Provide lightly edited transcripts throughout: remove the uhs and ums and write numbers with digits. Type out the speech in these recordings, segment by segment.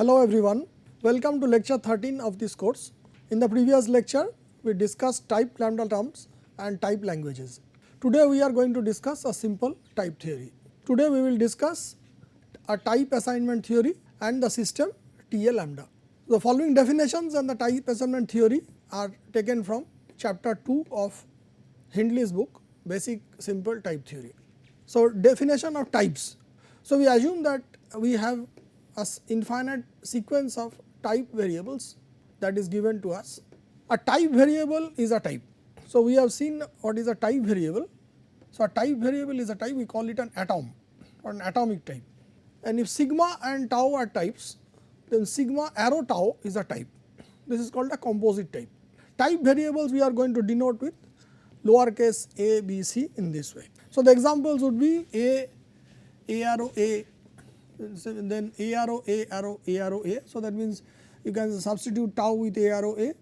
Hello everyone, welcome to lecture 13 of this course. In the previous lecture, we discussed type lambda terms and type languages. Today we are going to discuss a simple type theory. Today we will discuss a type assignment theory and the system TA-lambda. The following definitions and the type assignment theory are taken from chapter 2 of Hindley's book, Basic Simple Type Theory. So, definition of types. So, we assume that we have an infinite sequence of type variables that is given to us. A type variable is a type. So, we have seen what is a type variable. So, a type variable is a type, we call it an atom or an atomic type. And if sigma and tau are types, then sigma arrow tau is a type. This is called a composite type. Type variables we are going to denote with lowercase a, b, c in this way. So, the examples would be a arrow a, then a arrow a arrow a arrow a. So, that means you can substitute tau with a arrow a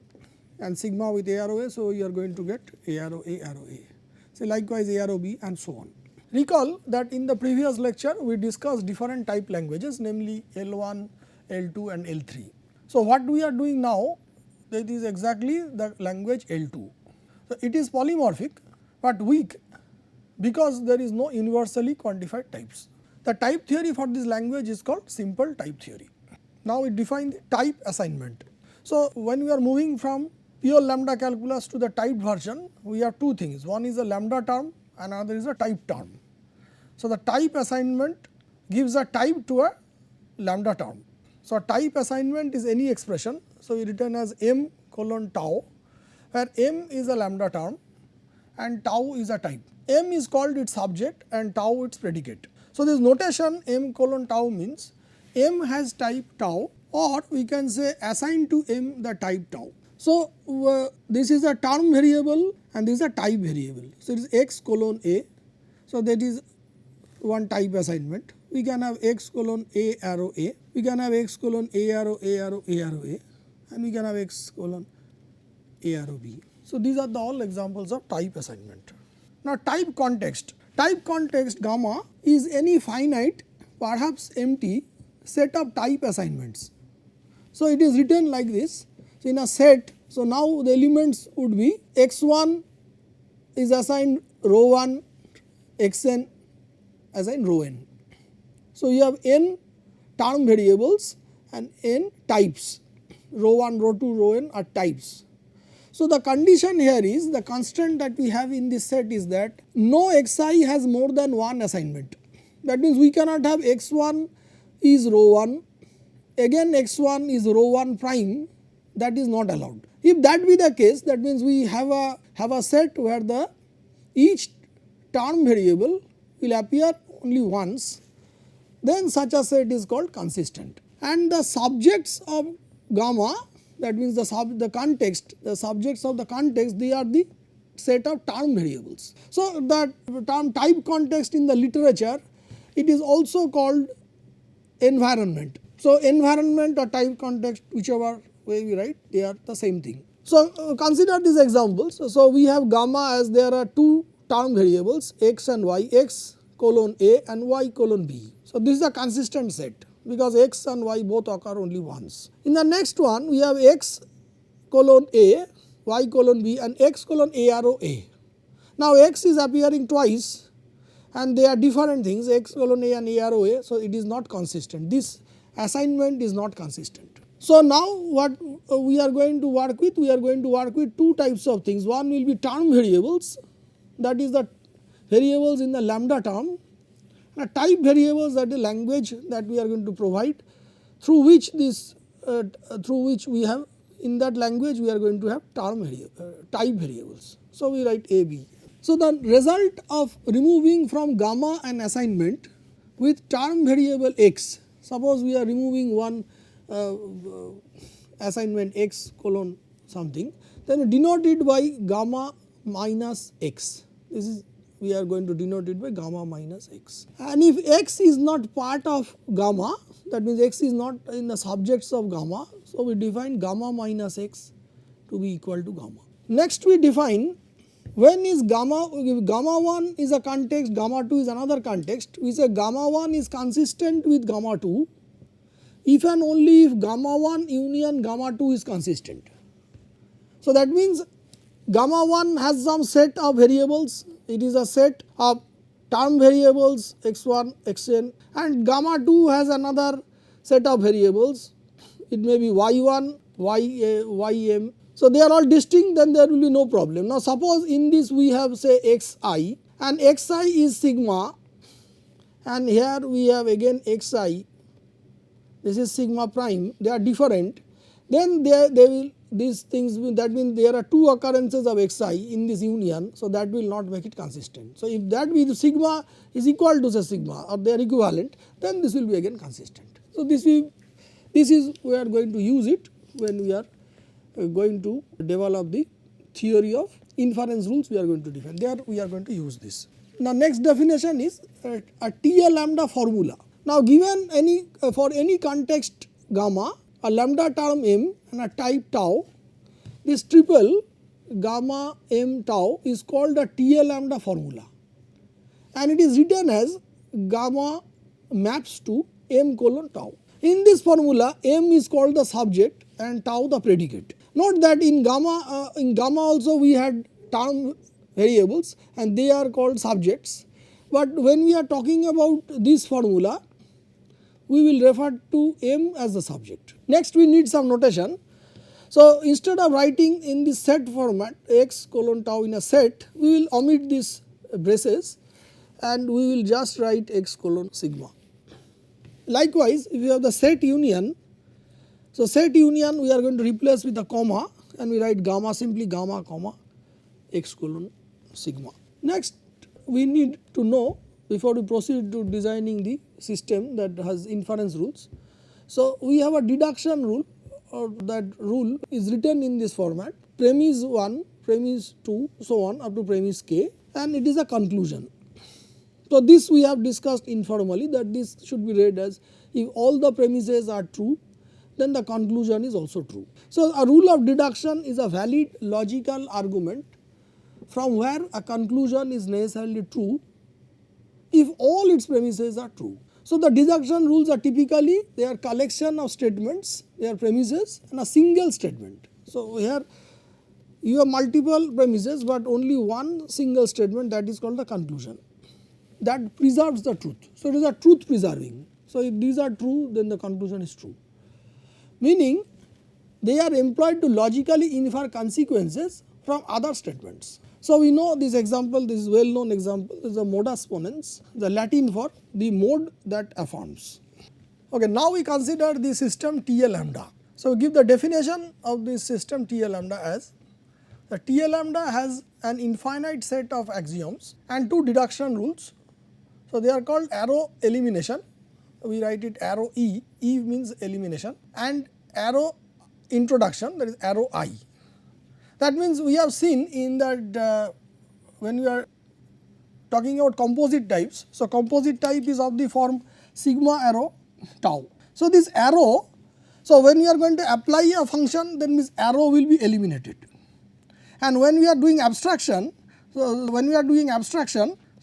and sigma with a arrow a. So, you are going to get a arrow a arrow a. So, likewise a arrow b and so on. Recall that in the previous lecture we discussed different type languages, namely L1, L2 and L3. So, what we are doing now, that is exactly the language L2. So, it is polymorphic but weak because there is no universally quantified types. The type theory for this language is called simple type theory. Now, we define the type assignment. So, when we are moving from pure lambda calculus to the type version, we have two things. One is a lambda term and another is a type term. So, the type assignment gives a type to a lambda term. So, type assignment is any expression. So, we written as m colon tau, where m is a lambda term and tau is a type. M is called its subject and tau its predicate. So, this notation m colon tau means m has type tau, or we can say assign to m the type tau. So, this is a term variable and this is a type variable. So, it is x colon a. So, that is one type assignment. We can have x colon a arrow a, we can have x colon a arrow a arrow a arrow a, and we can have x colon a arrow b. So, these are the all examples of type assignment. Now, type context. Type context gamma is any finite, perhaps empty set of type assignments. So, it is written like this. So, in a set, so now the elements would be x1 is assigned row 1, xn assigned row n. So, you have n term variables and n types, row 1, row 2, row n are types. So, the condition here is, the constant that we have in this set is that no xi has more than one assignment. That means, we cannot have x1 is row 1, again x1 is row 1 prime, that is not allowed. If that be the case, that means we have a set where the each term variable will appear only once, then such a set is called consistent. And the subjects of gamma, that means the context, the subjects of the context, they are the set of term variables. So, the term type context in the literature, it is also called environment. So, environment or type context, whichever way we write, they are the same thing. So, consider these examples. So, we have gamma as there are two term variables x and y, x colon a and y colon b. So, this is a consistent set, because x and y both occur only once. In the next one, we have x colon a, y colon b and x colon a arrow a. Now, x is appearing twice and they are different things, x colon a and a arrow a. So, it is not consistent. This assignment is not consistent. So, now what we are going to work with? We are going to work with two types of things. One will be term variables, that is the variables in the lambda term. Type variables, that is language that we are going to provide, through which we have, in that language we are going to have type variables. So, we write a b. So, the result of removing from gamma an assignment with term variable x, suppose we are removing one assignment x colon something, then denote it by gamma minus x. This is, we are going to denote it by gamma minus x. And if x is not part of gamma, that means x is not in the subjects of gamma. So, we define gamma minus x to be equal to gamma. Next, we define when is gamma, if gamma 1 is a context, gamma 2 is another context, we say gamma 1 is consistent with gamma 2, if and only if gamma 1 union gamma 2 is consistent. So that means gamma 1 has some set of variables, it is a set of term variables x1, xn, and gamma 2 has another set of variables, it may be y1, ym. So they are all distinct, then there will be no problem. Now suppose in this we have say xi, and xi is sigma, and here we have again xi, this is sigma prime, they are different, then they will these things will, that means there are two occurrences of xi in this union, so that will not make it consistent. So if that means sigma is equal to say sigma or they are equivalent, then this will be again consistent. So this is we are going to use it when we are going to develop the theory of inference rules, we are going to define, there we are going to use this. Now next definition is a TA-lambda formula. Now given any for any context gamma, a lambda term m and a type tau, this triple gamma m tau is called a TA-lambda formula, and it is written as gamma maps to m colon tau. In this formula m is called the subject and tau the predicate. Note that in gamma also we had term variables and they are called subjects, but when we are talking about this formula we will refer to m as the subject. Next we need some notation. So instead of writing in the set format x colon tau in a set, we will omit these braces and we will just write x colon sigma. Likewise if you have the set union, so set union we are going to replace with a comma and we write gamma, simply gamma comma x colon sigma. Next we need to know, before we proceed to designing the system that has inference rules. So we have a deduction rule, or that rule is written in this format, premise 1, premise 2, so on up to premise k, and it is a conclusion. So this we have discussed informally, that this should be read as if all the premises are true, then the conclusion is also true. So a rule of deduction is a valid logical argument from where a conclusion is necessarily true if all its premises are true. So the deduction rules are typically, they are collection of statements, they are premises and a single statement. So here you have multiple premises but only one single statement, that is called the conclusion, that preserves the truth. So it is a truth preserving. So if these are true, then the conclusion is true, meaning they are employed to logically infer consequences from other statements. So we know this example, this is well known example, is the modus ponens, the Latin for the mode that affirms. Okay, now we consider the system TA-lambda. So we give the definition of this system TA-lambda as the TA-lambda has an infinite set of axioms and two deduction rules. So they are called arrow elimination, we write it arrow E, E means elimination, and arrow introduction, that is arrow I. That means we have seen in that when we are talking about composite types, so composite type is of the form sigma arrow tau. So this arrow, so when we are going to apply a function, then this arrow will be eliminated, and when we are doing abstraction, so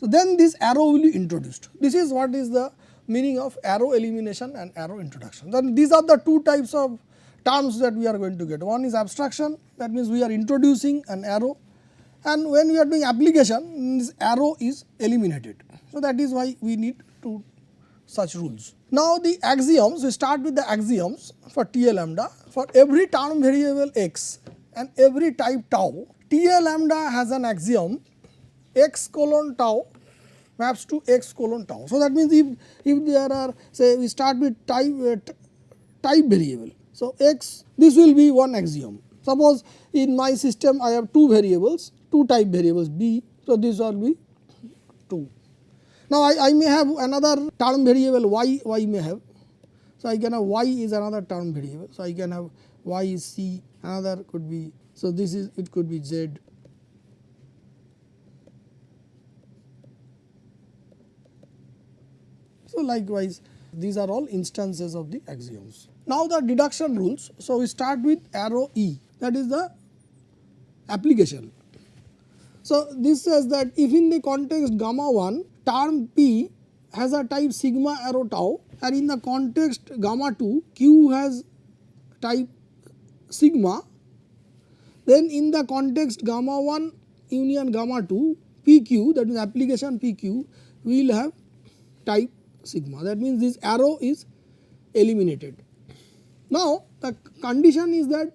then this arrow will be introduced. This is what is the meaning of arrow elimination and arrow introduction. Then these are the two types of terms that we are going to get. One is abstraction, that means we are introducing an arrow, and when we are doing application, this arrow is eliminated. So that is why we need two such rules. Now the axioms, we start with the axioms for TA-lambda. For every term variable x and every type tau, TA-lambda has an axiom x colon tau maps to x colon tau. So that means if there are, say we start with type variable, so x, this will be one axiom. Suppose in my system I have two variables, two type variables b, so this will be 2. Now I may have another term variable y may have, so I can have y is another term variable, so I can have y is c, another could be, so this is, it could be z. So likewise these are all instances of the axioms. Now the deduction rules, so we start with arrow E, that is the application. So this says that if in the context gamma 1 term p has a type sigma arrow tau, and in the context gamma 2 Q has type sigma, then in the context gamma 1 union gamma 2 PQ, that means application PQ, we will have type sigma. That means this arrow is eliminated. Now the condition is that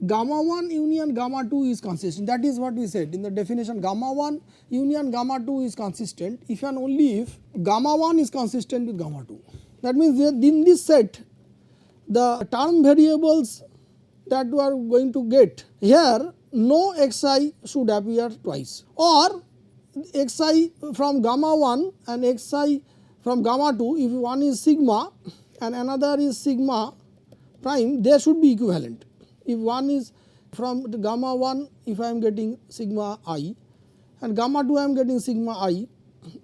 gamma 1 union gamma 2 is consistent. That is what we said in the definition, gamma 1 union gamma 2 is consistent if and only if gamma 1 is consistent with gamma 2. That means that in this set the term variables that we are going to get here, no xi should appear twice, or xi from gamma 1 and xi from gamma 2, if one is sigma and another is sigma prime, they should be equivalent. If one is from the gamma 1, if I am getting sigma I and gamma 2 I am getting sigma I,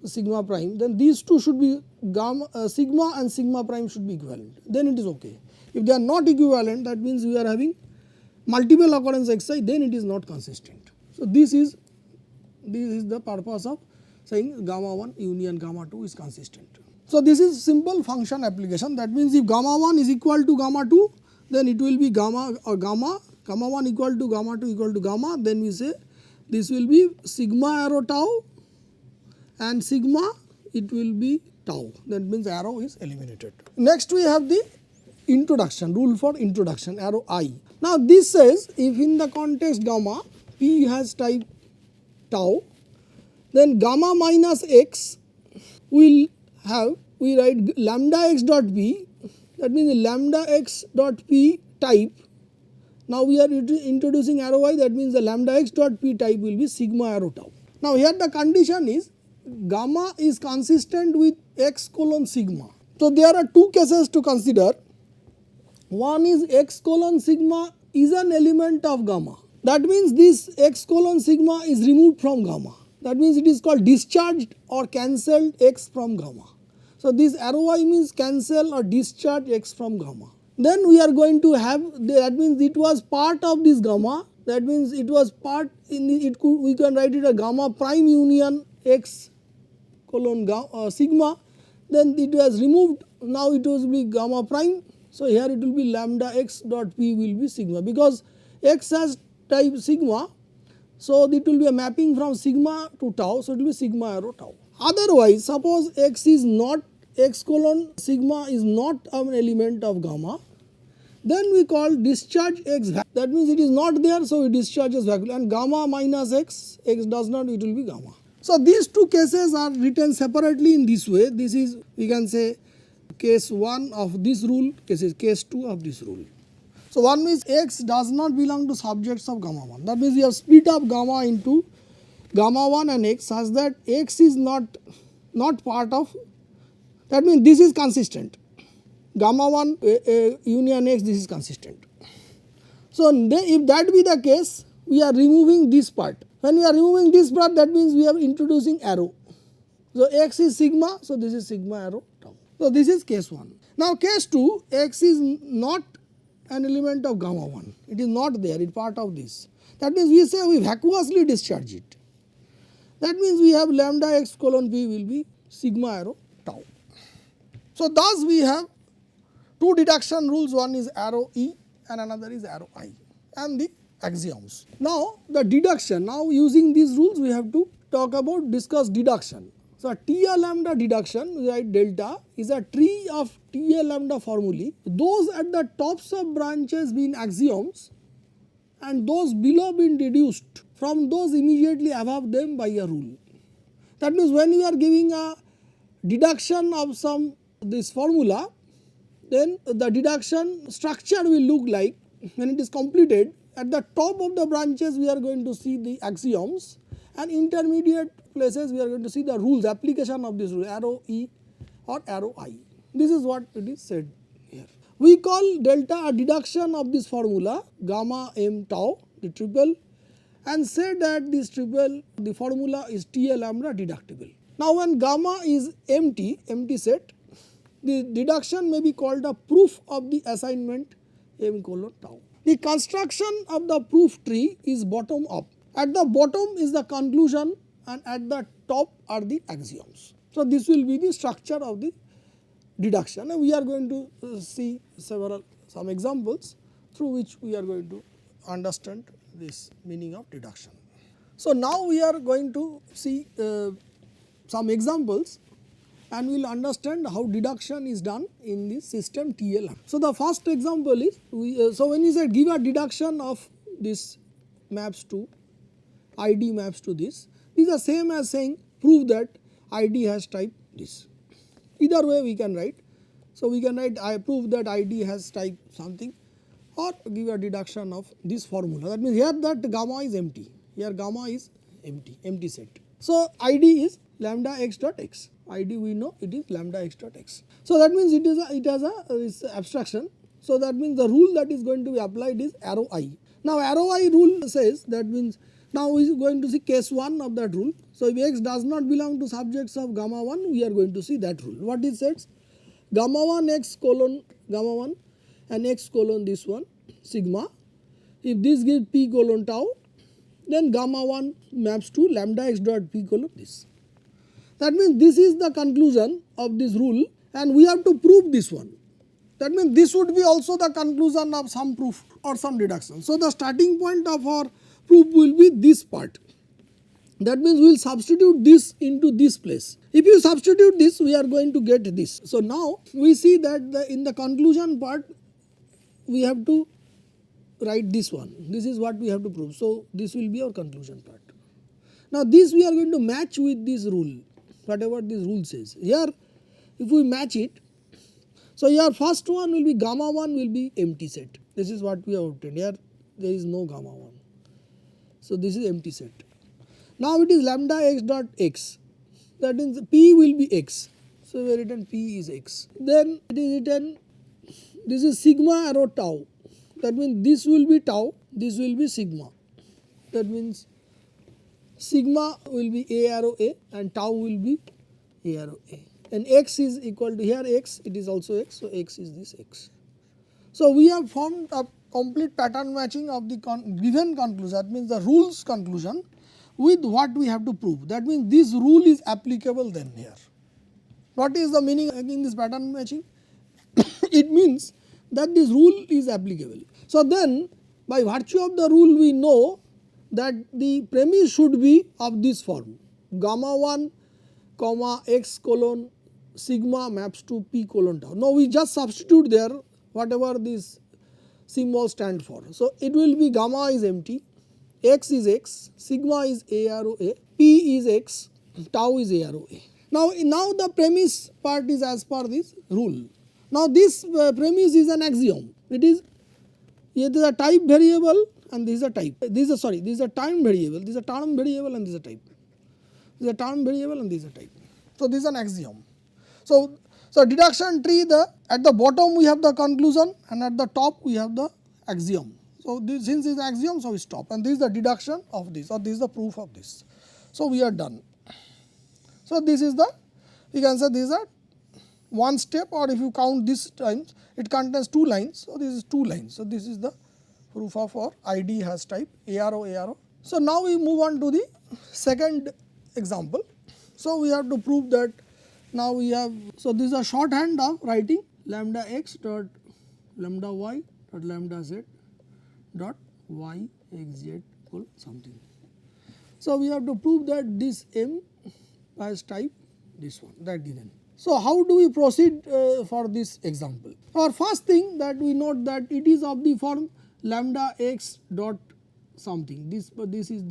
sigma prime, then these two should be sigma and sigma prime should be equivalent, then it is okay. If they are not equivalent, that means we are having multiple occurrence xi, then it is not consistent. So this is the purpose of saying gamma 1 union gamma 2 is consistent. So this is simple function application. That means if gamma 1 is equal to gamma 2, then it will be gamma 1 equal to gamma 2 equal to gamma, then we say this will be sigma arrow tau and sigma it will be tau, that means arrow is eliminated. Next we have the introduction, rule for introduction, arrow I. Now this says if in the context gamma P has type tau, then gamma minus x will have, we write lambda x dot p, that means lambda x dot p type. Now we are introducing arrow I, that means the lambda x dot p type will be sigma arrow tau. Now here the condition is gamma is consistent with x colon sigma. So there are two cases to consider. One is x colon sigma is an element of gamma. That means this x colon sigma is removed from gamma. That means it is called discharged or cancelled x from gamma. So this arrow I means cancel or discharge x from gamma. Then we are going to have, that means it was part of this gamma, that means it was part in the, we can write it a gamma prime union x colon sigma, then it was removed, now it will be gamma prime. So here it will be lambda x dot p will be sigma, because x has type sigma, so it will be a mapping from sigma to tau, so it will be sigma arrow tau. Otherwise, suppose x is not, x colon sigma is not an element of gamma, then we call discharge x, that means it is not there, so it discharges vacuum, and gamma minus x does not, it will be gamma. So these two cases are written separately in this way. This is, we can say, case 1 of this rule, case 2 of this rule. So one means x does not belong to subjects of gamma 1. That means we have split up gamma into gamma 1 and x such that x is not part of, that means this is consistent. Gamma 1 union x, this is consistent. So if that be the case, we are removing this part. When we are removing this part, that means we are introducing arrow. So x is sigma, so this is sigma arrow tau. So this is case 1. Now case 2, x is not an element of gamma 1. It is not there, it is part of this. That means we say we vacuously discharge it. That means we have lambda x colon p will be sigma arrow tau. So thus we have two deduction rules, one is arrow E and another is arrow I, and the axioms. Now the deduction, now using these rules we have to discuss deduction. So TA-lambda deduction, we write delta is a tree of TA-lambda formulae, those at the tops of branches being axioms and those below being deduced from those immediately above them by a rule. That means when we are giving a deduction of this formula, then the deduction structure will look like, when it is completed, at the top of the branches we are going to see the axioms, and intermediate places we are going to see the rules, application of this rule, arrow E or arrow I. This is what it is said here. We call delta a deduction of this formula gamma m tau, the triple, and say that this triple, the formula is TA-lambda deductible. Now when gamma is empty set, the deduction may be called a proof of the assignment m colon tau. The construction of the proof tree is bottom up. At the bottom is the conclusion and at the top are the axioms. So this will be the structure of the deduction, and we are going to see some examples through which we are going to understand this meaning of deduction. So, now we are going to see some examples and we will understand how deduction is done in the system TA-lambda. So, the first example is so when you say give a deduction of this maps to ID maps to this is the same as saying prove that ID has type this. Either way we can write. So, we can write I prove that ID has type something or give a deduction of this formula. That means here that gamma is empty, here gamma is empty set. So, ID is lambda x dot x. ID we know it is lambda x dot x. So, that means it has a abstraction. So, that means the rule that is going to be applied is arrow I. Now, arrow I rule says that means now we are going to see case 1 of that rule. So, if x does not belong to subjects of gamma 1 we are going to see that rule. What it says? Gamma 1 x colon gamma 1 and x colon this one sigma. If this gives p colon tau, then gamma 1 maps to lambda x dot p colon this. That means this is the conclusion of this rule and we have to prove this one. That means this would be also the conclusion of some proof or some deduction. So, the starting point of our proof will be this part. That means we will substitute this into this place. If you substitute this, we are going to get this. So, now we see that in the conclusion part we have to write this one. This is what we have to prove. So, this will be our conclusion part. Now, this we are going to match with this rule, whatever this rule says. Here if we match it, so here first one will be gamma 1 will be empty set. This is what we have obtained. Here there is no gamma 1. So, this is empty set. Now, it is lambda x dot x, that means p will be x. So, we have written p is x. Then it is written this is sigma arrow tau, that means this will be tau, this will be sigma. That means sigma will be a arrow a and tau will be a arrow a, and x is equal to here x, it is also x. So, x is this x. So, we have formed a complete pattern matching of the given conclusion, that means the rule's conclusion with what we have to prove. That means this rule is applicable then here. What is the meaning in this pattern matching? It means that this rule is applicable. So, then by virtue of the rule we know that the premise should be of this form, gamma 1 comma x colon sigma maps to p colon tau. Now, we just substitute there whatever this symbol stand for. So, it will be gamma is empty, x is x, sigma is a arrow a, p is x, tau is a arrow a. Now the premise part is as per this rule. Now, this premise is an axiom. It is a type variable and this is a type. This is a time variable, this is a term variable and this is a type. This is a term variable and this is a type. So, this is an axiom. So, deduction tree, at the bottom we have the conclusion and at the top we have the axiom. So, since this is axiom, so we stop, and this is the deduction of this or this is the proof of this. So, we are done. So, this is we can say this is a one step, or if you count this times it contains 2 lines. So, this is 2 lines. So, this is the proof of our ID has type a arrow. So, now we move on to the second example. So, we have to prove that now we have, so this is a shorthand of writing lambda x dot lambda y dot lambda z dot y x z equal something. So, we have to prove that this m has type this one that given. So, how do we proceed for this example? Our first thing that we note that it is of the form lambda x dot something, this is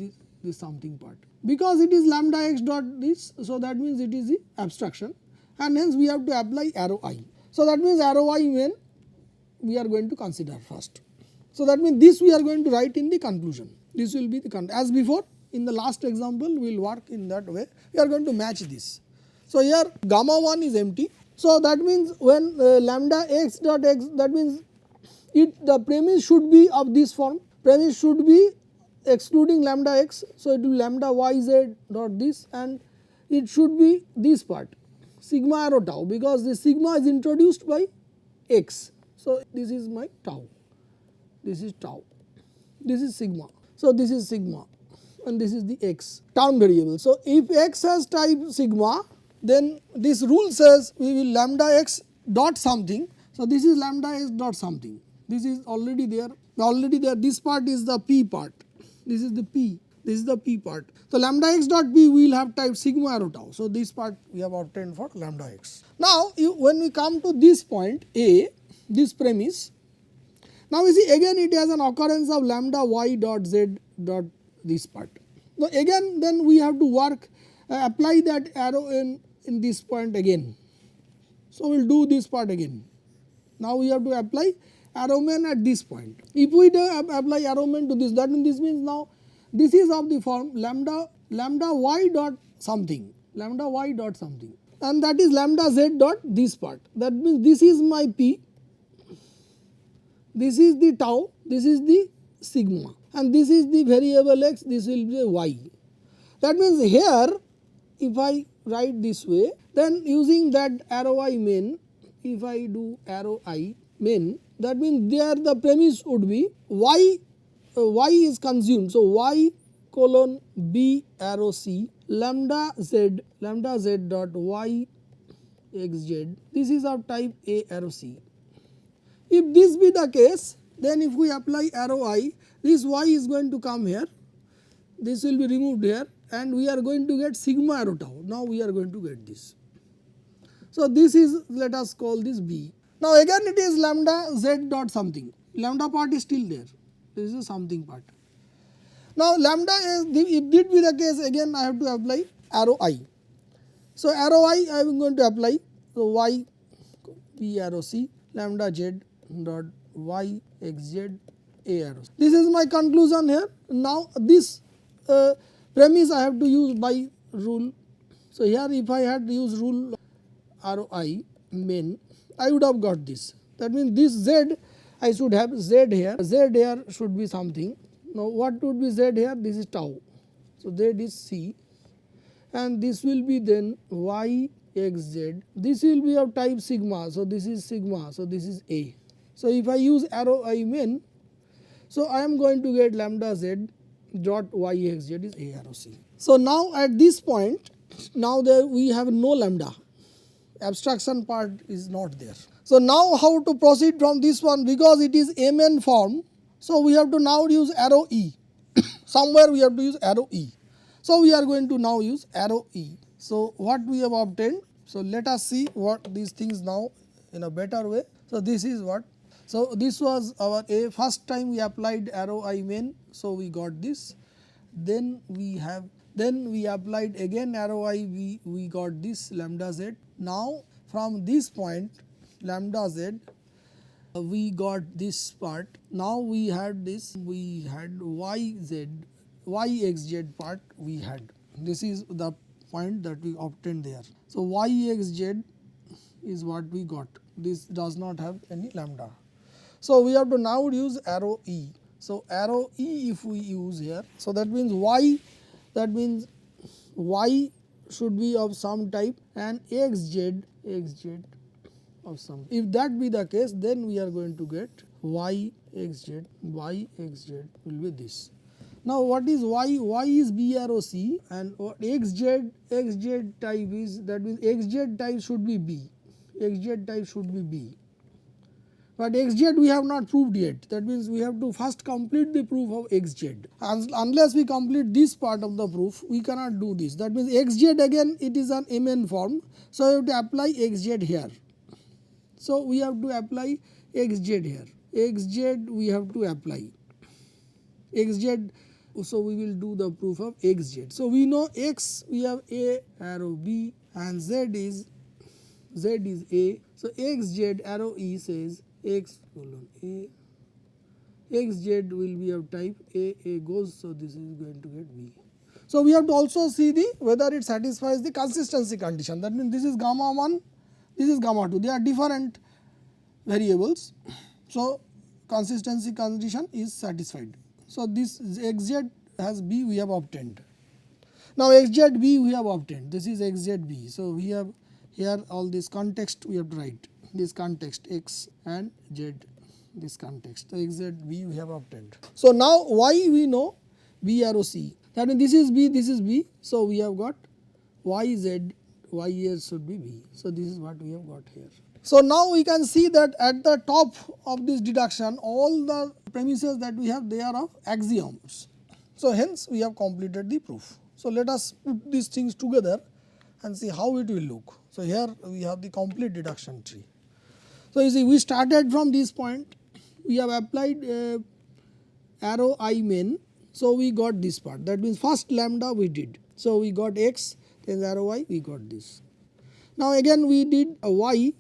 this something part. Because it is lambda x dot this, so that means it is the abstraction, and hence we have to apply arrow I. So, that means arrow I when we are going to consider first. So, that means this we are going to write in the conclusion. This will be the as before in the last example we will work in that way. We are going to match this. So, here gamma 1 is empty. So, that means when lambda x dot x, that means the premise should be of this form. Premise should be excluding lambda x. So, it will be lambda y z dot this, and it should be this part sigma arrow tau, because this sigma is introduced by x. So, this is my tau, this is tau, this is sigma. So, this is sigma and this is the x term variable. So, if x has type sigma, then this rule says we will lambda x dot something. So, this is lambda x dot something, this is already there, this part is the p part, this is the p, this is the p part. So, lambda x dot p we will have type sigma arrow tau. So, this part we have obtained for lambda x. Now, when we come to this point A, this premise, now you see again it has an occurrence of lambda y dot z dot this part. Now, again then we have to work apply that arrow in this point again. So, we will do this part again. Now, we have to apply arrowman at this point. If we do apply arrowman to this, that means this means now this is of the form lambda y dot something, and that is lambda z dot this part. That means this is my p, this is the tau, this is the sigma, and this is the variable x, this will be y. That means here if I write this way, then using that arrow I main, if I do arrow I main, that means there the premise would be y is consumed. So, y colon b arrow c lambda z dot y x z, this is of type a arrow c. If this be the case, then if we apply arrow I, this y is going to come here, this will be removed here, and we are going to get sigma arrow tau. Now, we are going to get this. So, this is, let us call this b. Now, again it is lambda z dot something, lambda part is still there, this is a something part. Now, lambda is, if this be the case, again I have to apply arrow I. So, arrow I am going to apply, so y b arrow c lambda z dot y x z a arrow. This is my conclusion here. Now, this premise I have to use by rule. So, here if I had used rule arrow I main, I would have got this. That means this z I should have z here should be something. Now, what would be z here? This is tau. So, z is c, and this will be then y x z, this will be of type sigma. So, this is sigma. So, this is a. So, if I use arrow I main, so I am going to get lambda z dot y x z is a arrow c. So, now at this point, now there we have no lambda, abstraction part is not there. So, now how to proceed from this one, because it is mn form. So, we have to now use arrow e, somewhere we have to use arrow e. So, we are going to now use arrow e. So, what we have obtained, so let us see what these things now in a better way. So, this is what. So, this was our a, first time we applied arrow I main, so we got this. Then we applied again arrow I, we got this lambda z. Now, from this point lambda z, we got this part. Now, we had this, we had y x z part we had. This is the point that we obtained there. So, y x z is what we got. This does not have any lambda. So, we have to now use arrow e. So, arrow e if we use here. So, that means y should be of some type and x z of some. If that be the case, then we are going to get y x z will be this. Now, what is y? Y is b arrow c, and x z type is, that means x z type should be b, but x z we have not proved yet. That means we have to first complete the proof of x z. Unless we complete this part of the proof, we cannot do this. That means x z again it is an mn form. So, we have to apply x z here. So, we have to apply x z here. X z we have to apply x z. So, we will do the proof of x z. So, we know x we have a arrow b and z is a. So, x z arrow e says x colon a, x z will be of type a goes. So, this is going to get b. So, we have to also see the whether it satisfies the consistency condition. That means, this is gamma 1, this is gamma 2, they are different variables. So, consistency condition is satisfied. So, this x z has b we have obtained. Now, x z b we have obtained, this is x z b. So, we have here all this context we have to write, this context x and z, this context. So, x z b we have obtained. So, now y we know b arrow c, that means this is b, this is b. So, we have got y z, y here should be b. So, this is what we have got here. So, now we can see that at the top of this deduction all the premises that we have, they are of axioms. So, hence we have completed the proof. So, let us put these things together and see how it will look. So, here we have the complete deduction tree. So, you see we started from this point, we have applied arrow I main. So, we got this part, that means first lambda we did. So, we got x, then arrow I, we got this. Now, again we did a y.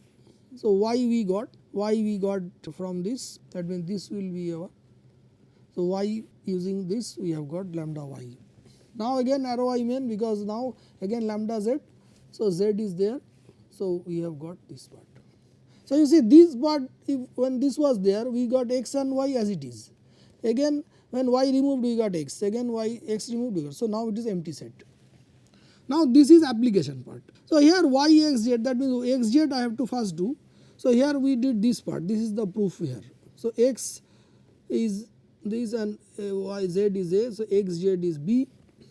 So, y we got from this, that means this will be our, so y using this we have got lambda y. Now, again arrow I main, because now again lambda z, so z is there, so we have got this part. So, you see this part, if when this was there we got x and y as it is, again when y removed we got x, again y x removed we got, so now it is empty set. Now, this is application part. So, here y x z, that means x z I have to first do. So, here we did this part, this is the proof here. So, x is this and y z is a, so x z is b.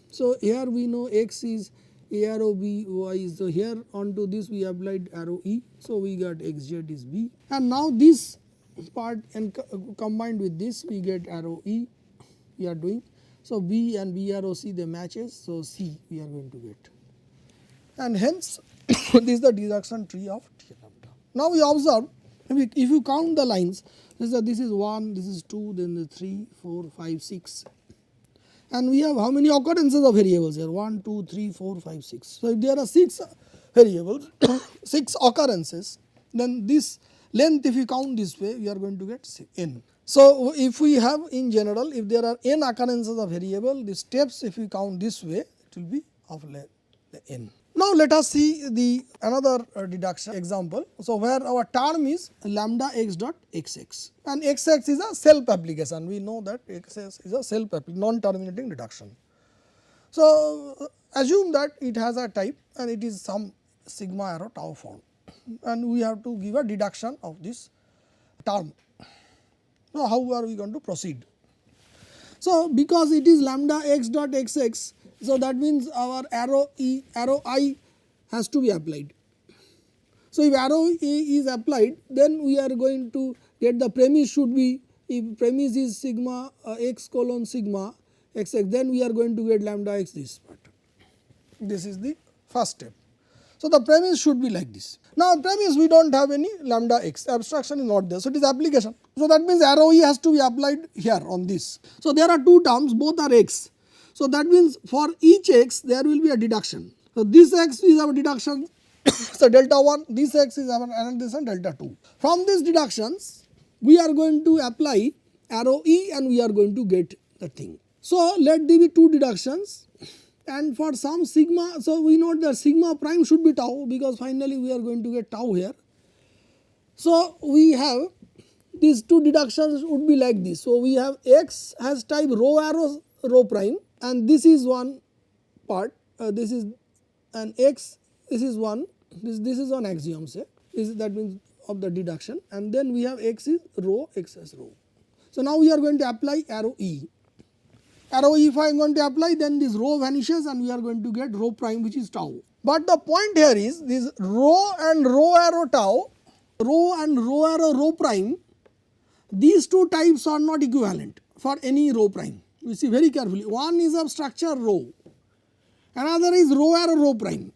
So, here we know x is a arrow b, y is, so here onto this we applied arrow e. So, we got x z is b, and now this part and combined with this we get arrow e we are doing. So, b and b arrow c they matches, so c we are going to get, and hence this is the deduction tree of TA-lambda. Now, we observe if you count the lines, this is 1, this is 2, then the 3, 4, 5, 6, and we have how many occurrences of variables here, 1, 2, 3, 4, 5, 6. So, if there are 6 variables 6 occurrences, then this length if you count this way we are going to get n. So, if we have in general, if there are n occurrences of variable, the steps if we count this way it will be of length n. Now, let us see the another deduction example. So, where our term is lambda x dot xx, and xx is a self application, we know that xx is a self non terminating deduction. So, assume that it has a type and it is some sigma arrow tau form, and we have to give a deduction of this term. So, how are we going to proceed? So, because it is lambda x dot xx, so that means our arrow I has to be applied. So, if arrow A is applied, then we are going to get the premise should be, if premise is sigma x colon sigma xx, then we are going to get lambda x this part. This is the first step. So, the premise should be like this. Now, premise we do not have any lambda x, abstraction is not there. So, it is application. So, that means arrow E has to be applied here on this. So, there are two terms, both are x. So, that means for each x there will be a deduction. So, this x is our deduction, so delta 1, this x is our another delta 2. From these deductions we are going to apply arrow E and we are going to get the thing. So, let there be two deductions, and for some sigma, so we know that sigma prime should be tau, because finally we are going to get tau here. So, we have these two deductions would be like this. So, we have x has type row arrow row prime, and this is one part, this is an x, this is one, this is on axiom say, that means of the deduction, and then we have x is row, x as row. So, now we are going to apply arrow E. Arrow E if I am going to apply, then this row vanishes and we are going to get row prime which is tau. But the point here is this row and row arrow tau, row and row arrow row prime, these two types are not equivalent for any row prime. You see very carefully, one is of structure row, another is row arrow row prime.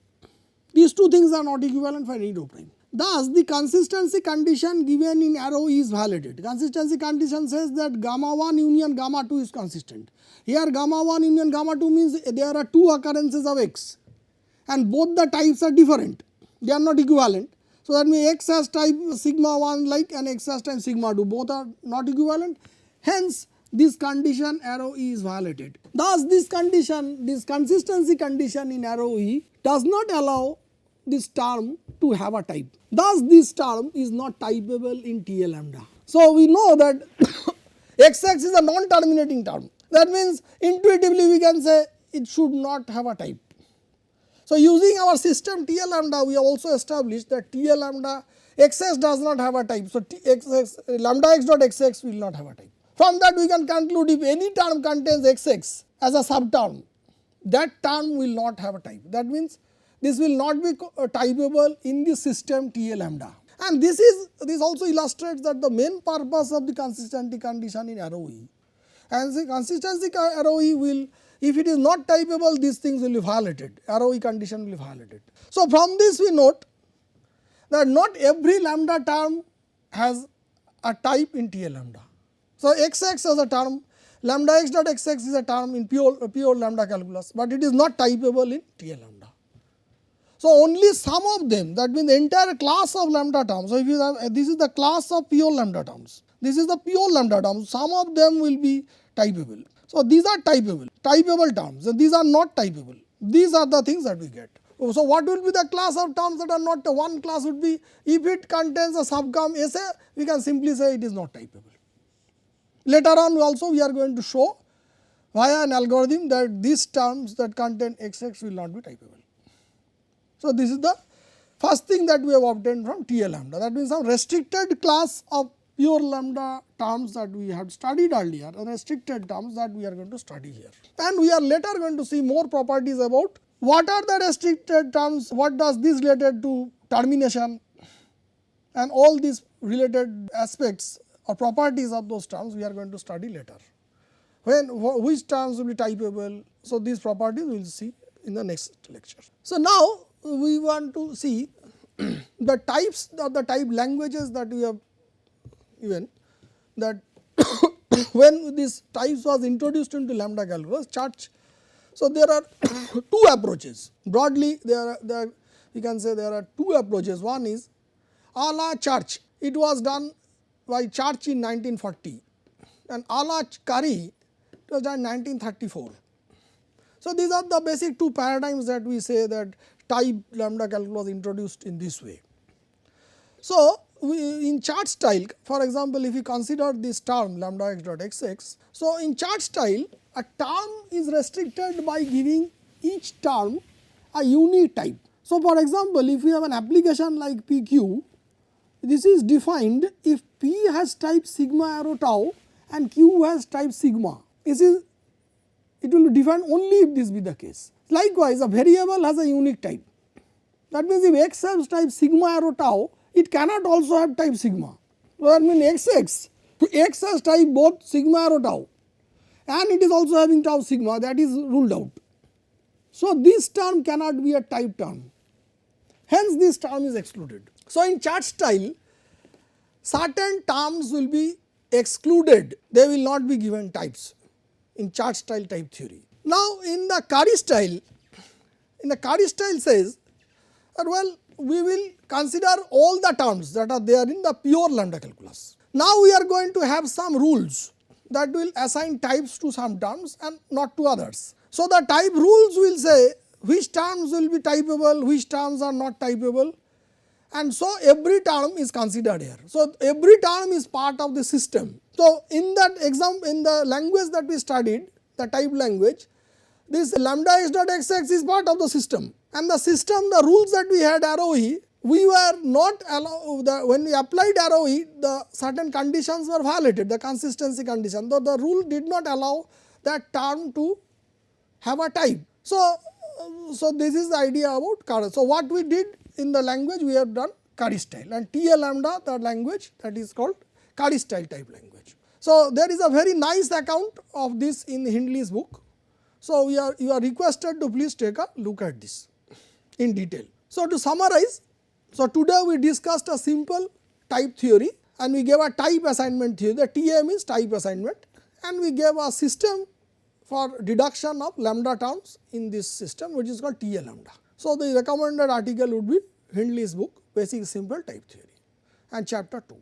These two things are not equivalent for any row prime. Thus, the consistency condition given in arrow E is violated. Consistency condition says that gamma 1 union gamma 2 is consistent. Here gamma 1 union gamma 2 means there are two occurrences of x and both the types are different, they are not equivalent. So, that means x has type sigma 1 like and x has type sigma 2, both are not equivalent, hence this condition arrow E is violated. Thus, this condition, this consistency condition in arrow E does not allow this term to have a type. Thus, this term is not typeable in TA-lambda. So, we know that xx is a non-terminating term. That means intuitively we can say it should not have a type. So, using our system TA-lambda, we have also established that TA-lambda xx does not have a type. So, lambda x dot xx will not have a type. From that we can conclude if any term contains xx as a subterm, that term will not have a type. That means this will not be typeable in the system TA-lambda. And this also illustrates that the main purpose of the consistency condition in ROE, and the consistency ROE will, if it is not typeable, these things will be violated, ROE condition will be violated. So from this we note that not every lambda term has a type in TA-lambda. So xx as a term, lambda x dot xx is a term in pure lambda calculus, but it is not typeable in TA-lambda. So only some of them, that means the entire class of lambda terms. So if you have, this is the class of pure lambda terms, this is the pure lambda terms, some of them will be typeable. So these are typeable terms, and these are not typeable. These are the things that we get. So what will be the class of terms that are not? One class would be, if it contains a subcom SA, we can simply say it is not typeable. Later on also we are going to show via an algorithm that these terms that contain xx will not be typeable. So this is the first thing that we have obtained from TA-lambda. That means some restricted class of pure lambda terms that we had studied earlier, restricted terms that we are going to study here. And we are later going to see more properties about what are the restricted terms, what does this related to termination, and all these related aspects or properties of those terms we are going to study later. Which terms will be typeable, so these properties we will see in the next lecture. So now we want to see the types of the type languages that we have given, that when this types was introduced into lambda calculus church. So there are two approaches. Broadly we can say there are two approaches. One is a la Church. It was done by Church in 1940, and a la Curry it was done in 1934. So these are the basic two paradigms that we say that type lambda calculus was introduced in this way. So in chart style, for example, if we consider this term lambda x dot xx, so in chart style a term is restricted by giving each term a unique type. So for example, if we have an application like PQ, this is defined if P has type sigma arrow tau and Q has type sigma. It will be defined only if this be the case. Likewise, a variable has a unique type. That means if x has type sigma arrow tau, it cannot also have type sigma. So that means x has type both sigma arrow tau, and it is also having tau sigma, that is ruled out. So this term cannot be a type term, hence this term is excluded. So in chart style, certain terms will be excluded, they will not be given types in chart style type theory. Now in the Curry style says that, well, we will consider all the terms that are there in the pure lambda calculus. Now we are going to have some rules that will assign types to some terms and not to others. So the type rules will say which terms will be typeable, which terms are not typeable, and so every term is considered here. So every term is part of the system. So in that example, in the language that we studied, the type language, this lambda x dot xx is part of the system, and the system, the rules that we had ROE, we were not allowed, when we applied ROE, the certain conditions were violated, the consistency condition, though the rule did not allow that term to have a type. So this is the idea about Curry. So what we did in the language, we have done Curry style, and TA-lambda, the language, that is called Curry style type language. So there is a very nice account of this in Hindley's book. So you are requested to please take a look at this in detail. So to summarize, so today we discussed a simple type theory, and we gave a type assignment theory. The TA means type assignment, and we gave a system for deduction of lambda terms in this system, which is called TA-lambda. So the recommended article would be Hindley's book, Basic Simple Type Theory, and chapter 2.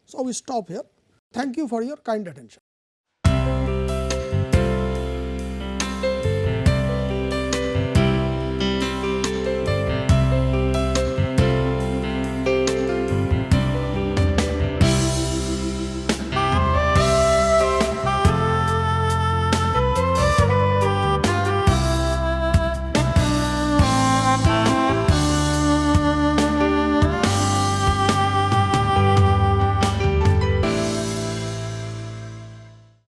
So we stop here. Thank you for your kind attention.